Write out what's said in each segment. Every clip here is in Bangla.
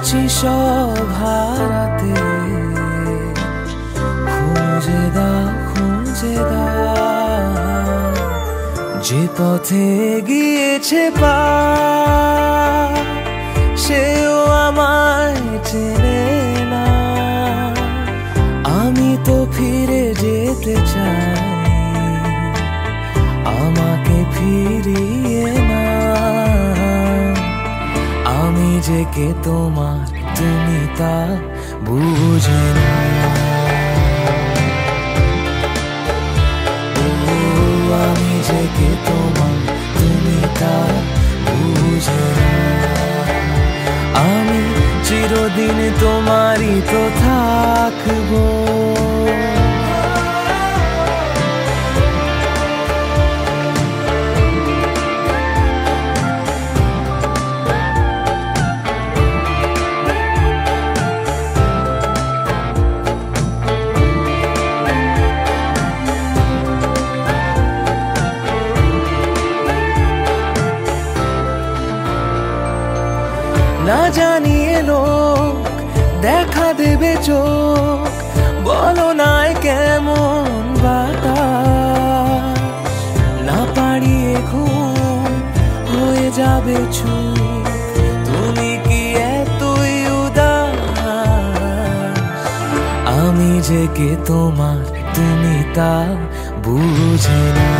বসেছি সব হারাতে, খুঁজে দাও যে পথে গিয়েছে পা, সেও আমায় চেনে না। আমি তো ফিরে যেতে চাই, আমাকে ফিরিয়ে না। আমি যে কে তোমার, তুমি তা বুঝে না। আমি যে কে তোমার, তুমি তা বুঝে না। আমি চিরদিন তোমারই তো থাকবো। না জানিয়ে লোক দেখা দেবে চোখ, বলো নাই কেমন বাতাস। না পারিয়ে ঘুম হয়ে যাবে চুপ, তুমি কি এতই উদাস। আমি যে কে তোমার, তুমি তা বুঝে না।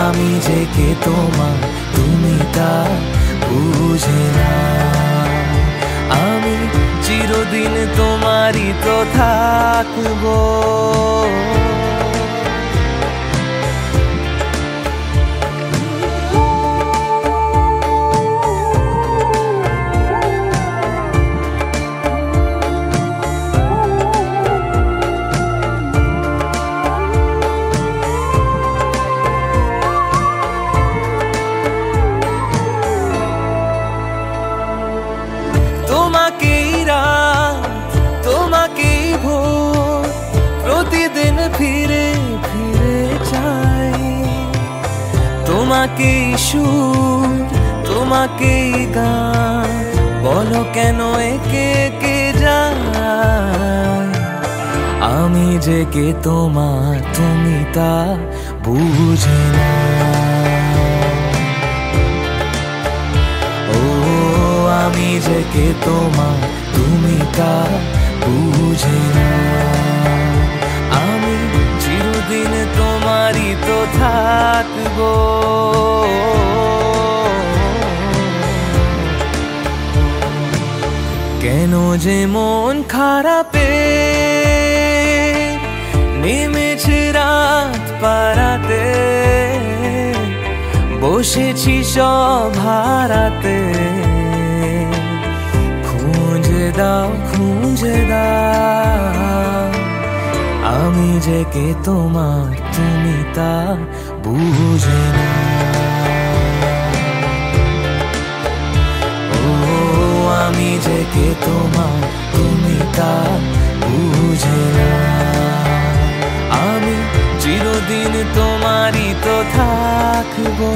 আমি যে কে তোমার, তুমি তা বুঝে না। আমি চিরদিন তোমারই তো থাকবো। তোমাকেই রাত, তোমাকেই ভোর, প্রতিদিন ফিরে ফিরে চাই। তোমাকেই সুর, তোমাকেই গান, বলো কেন একে একে যায়। আমি যে কে তোমার, তুমি তা বুঝে না। আমি যে কে তোমার, তুমি তা বুঝে না। আমি চিরদিন তোমারই তো থাকবো। কেন যে মন খারাপে নেমেছে রাত পারাতে, বসেছি সব হারাতে। খুঁজে দাও আমি যে কে তোমার, তুমি তা বুঝে না। আমি যে কে তোমার, তুমি তা বুঝে না। আমি চিরদিন তোমারই তো থাকবো।